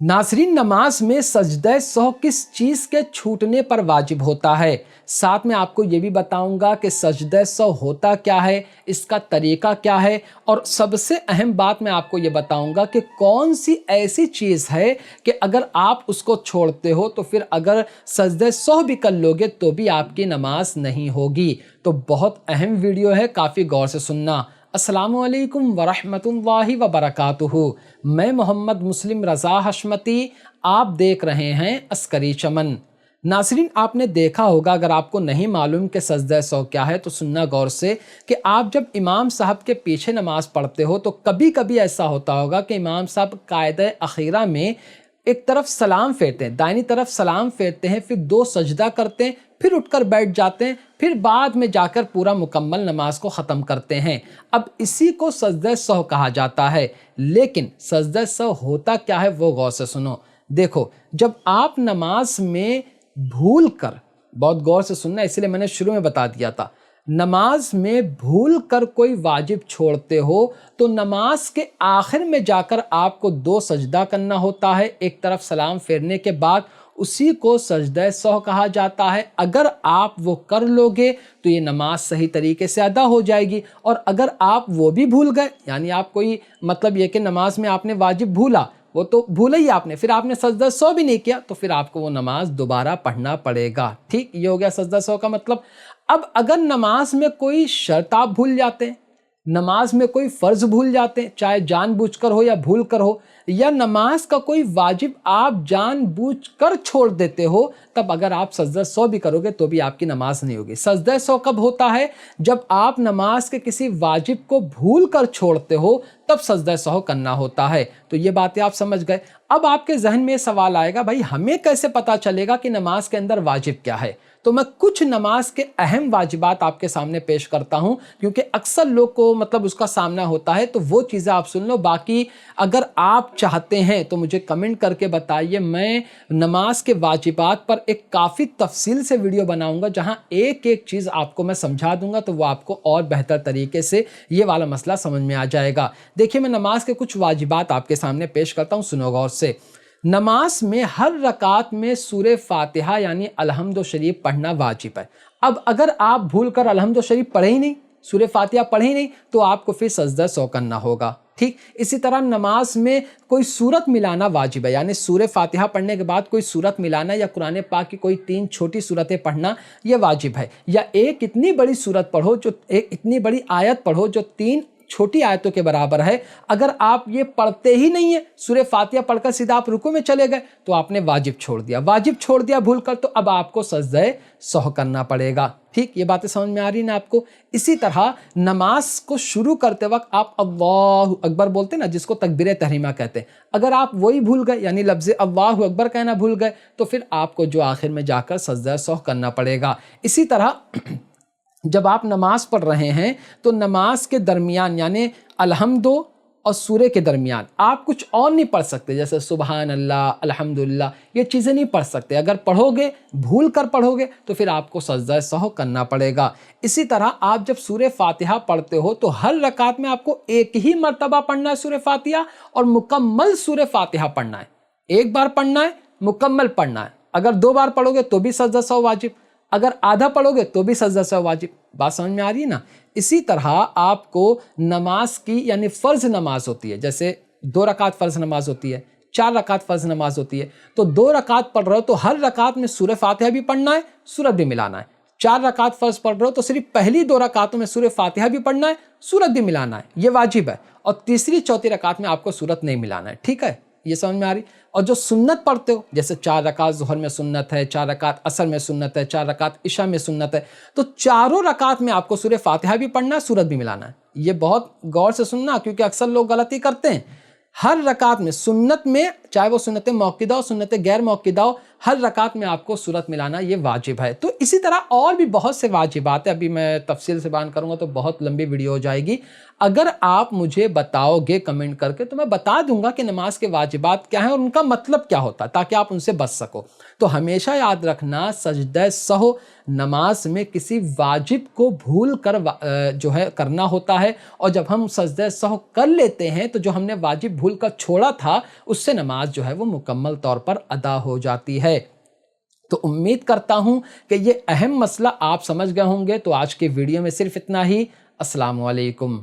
नाज़रीन, नमाज में सजदे सहो किस चीज़ के छूटने पर वाजिब होता है। साथ में आपको ये भी बताऊंगा कि सजदे सहो होता क्या है, इसका तरीका क्या है, और सबसे अहम बात मैं आपको ये बताऊंगा कि कौन सी ऐसी चीज़ है कि अगर आप उसको छोड़ते हो तो फिर अगर सजदे सहो भी कर लोगे तो भी आपकी नमाज नहीं होगी। तो बहुत अहम वीडियो है, काफ़ी गौर से सुनना। अस्सलामु अलैकुम वरहमतुल्लाहि वबरकातुहू। मैं मोहम्मद मुस्लिम रज़ा हशमती, आप देख रहे हैं अस्करी चमन। नाज़रीन, आपने देखा होगा, अगर आपको नहीं मालूम कि सजदा सहो क्या है तो सुनना गौर से, कि आप जब इमाम साहब के पीछे नमाज़ पढ़ते हो तो कभी कभी ऐसा होता होगा कि इमाम साहब कायदे अखीरा में एक तरफ सलाम फेरते हैं, दाहिनी तरफ सलाम फेरते हैं, फिर दो सजदा करते हैं, फिर उठकर बैठ जाते हैं, फिर बाद में जाकर पूरा मुकम्मल नमाज को ख़त्म करते हैं। अब इसी को सजदा सहो कहा जाता है। लेकिन सजदा सहो होता क्या है वो गौर से सुनो। देखो, जब आप नमाज में भूल कर, बहुत गौर से सुनना, इसलिए मैंने शुरू में बता दिया था, नमाज में भूल कर कोई वाजिब छोड़ते हो तो नमाज के आखिर में जाकर आपको दो सजदा करना होता है। एक तरफ सलाम फेरने के बाद उसी को सजदा सहो कहा जाता है। अगर आप वो कर लोगे तो ये नमाज सही तरीके से अदा हो जाएगी, और अगर आप वो भी भूल गए, यानी आप कोई मतलब ये कि नमाज में आपने वाजिब भूला, वो तो भूला ही आपने, फिर आपने सजदा सहो भी नहीं किया, तो फिर आपको वो नमाज दोबारा पढ़ना पड़ेगा। ठीक, ये हो गया सजदा सहो का मतलब। अब अगर नमाज में कोई शर्त आप भूल जाते हैं, नमाज में कोई फ़र्ज़ भूल जाते हैं, चाहे जानबूझकर हो या भूल कर हो, या नमाज का कोई वाजिब आप जानबूझकर छोड़ देते हो, तब अगर आप सजदा सहो भी करोगे तो भी आपकी नमाज नहीं होगी। सजदा सहो कब होता है? जब आप नमाज के किसी वाजिब को भूल कर छोड़ते हो, तब सजदा सहो करना होता है। तो ये बातें आप समझ गए। अब आपके जहन में सवाल आएगा, भाई हमें कैसे पता चलेगा कि नमाज के अंदर वाजिब क्या है? तो मैं कुछ नमाज के अहम वाजिबात आपके सामने पेश करता हूं, क्योंकि अक्सर लोग को मतलब उसका सामना होता है, तो वो चीज़ें आप सुन लो। बाकी अगर आप चाहते हैं तो मुझे कमेंट करके बताइए, मैं नमाज के वाजिबात पर एक काफ़ी तफसील से वीडियो बनाऊंगा, जहां एक एक चीज़ आपको मैं समझा दूंगा, तो वो आपको और बेहतर तरीके से ये वाला मसला समझ में आ जाएगा। देखिए, मैं नमाज के कुछ वाजिबात आपके सामने पेश करता हूँ, सुनो गौर से। नमाज में हर रकात में सूरे फातिहा यानी अलहम्दु शरीफ पढ़ना वाजिब है। अब अगर आप भूल कर अलहम्दु शरीफ पढ़े ही नहीं, सूरे फातिहा पढ़े ही नहीं, तो आपको फिर सजदा सहो करना होगा। ठीक, इसी तरह नमाज में कोई सूरत मिलाना वाजिब है, यानी सूरे फातिहा पढ़ने के बाद कोई सूरत मिलाना या कुरान पाक की कोई 3 छोटी सूरतें पढ़ना यह वाजिब है। या एक इतनी बड़ी सूरत पढ़ो, जो एक इतनी बड़ी आयत पढ़ो जो 3 छोटी आयतों के बराबर है। अगर आप ये पढ़ते ही नहीं है, सूरे फातिहा पढ़कर सीधा आप रुकू में चले गए, तो आपने वाजिब छोड़ दिया। वाजिब छोड़ दिया भूल कर, तो अब आपको सजदा सहो करना पड़ेगा। ठीक, ये बातें समझ में आ रही ना आपको? इसी तरह नमाज को शुरू करते वक्त आप अल्लाहु अकबर बोलते हैं ना, जिसको तकबीर तहरीमा कहते हैं, अगर आप वही भूल गए, यानी लफ्ज़ अल्लाहु अकबर कहना भूल गए, तो फिर आपको जो आखिर में जाकर सजदा सहो करना पड़ेगा। इसी तरह जब आप नमाज पढ़ रहे हैं तो नमाज के दरमियान, यानी अलहम्दु और सूरे के दरमियान आप कुछ और नहीं पढ़ सकते, जैसे सुबहान अल्लाह, अल्हम्दुलिल्लाह, ये चीज़ें नहीं पढ़ सकते। अगर पढ़ोगे, भूल कर पढ़ोगे, तो फिर आपको सजदा सहो करना पड़ेगा। इसी तरह आप जब सूरे फातिहा पढ़ते हो तो हर रकात में आपको एक ही मर्तबा पढ़ना है सूरे फातिहा, और मुकम्मल सूरे फातिहा पढ़ना है। एक बार पढ़ना है, मुकम्मल पढ़ना है। अगर 2 बार पढ़ोगे तो भी सजदा सहो वाजिब, अगर आधा पढ़ोगे तो भी सजदा सहो वाजिब। बात समझ में आ रही है ना? इसी तरह आपको नमाज की, यानी फ़र्ज़ नमाज होती है, जैसे 2 रकात फ़र्ज़ नमाज होती है, 4 रकात फ़र्ज़ नमाज होती है, तो 2 रकात पढ़ रहे हो तो हर रकात में सूरे फातिहा भी पढ़ना है, सूरत भी मिलाना है। 4 रकात फ़र्ज़ पढ़ रहे हो तो सिर्फ पहली 2 रकातों में सूरे फातिहा भी पढ़ना है, सूरत भी मिलाना है, ये वाजिब है। और तीसरी चौथी रकात में आपको सूरत नहीं मिलाना है। ठीक है, ये समझ में आ रही? और जो सुन्नत पढ़ते हो, जैसे 4 रकात ज़ुहर में सुन्नत है, 4 रकात असर में सुन्नत है, 4 रकात इशा में सुन्नत है, तो चारों रकात में आपको सूरे फातिहा भी पढ़ना है, सूरत भी मिलाना है। ये बहुत गौर से सुनना, क्योंकि अक्सर लोग गलती करते हैं। हर रकात में सुन्नत में, चाहे वो सुन्नत मौक़िदा हो, सुन्नत गैर मौक़िदा हो, हर रकात में आपको सूरत मिलाना ये वाजिब है। तो इसी तरह और भी बहुत से वाजिबात है, अभी मैं तफसील से बयान करूँगा तो बहुत लंबी वीडियो हो जाएगी। अगर आप मुझे बताओगे कमेंट करके तो मैं बता दूंगा कि नमाज के वाजिबात क्या हैं और उनका मतलब क्या होता है, ताकि आप उनसे बच सको। तो हमेशा याद रखना, सजदा सहो नमाज में किसी वाजिब को भूल कर जो है करना होता है, और जब हम सजदा सहो कर लेते हैं तो जो हमने वाजिब भूल कर छोड़ा था उससे नमाज نماز جو ہے وہ مکمل طور پر ادا ہو جاتی ہے۔ تو امید کرتا ہوں کہ یہ اہم مسئلہ آپ سمجھ گئے ہوں گے۔ تو آج کے ویڈیو میں صرف اتنا ہی۔ السلام علیکم۔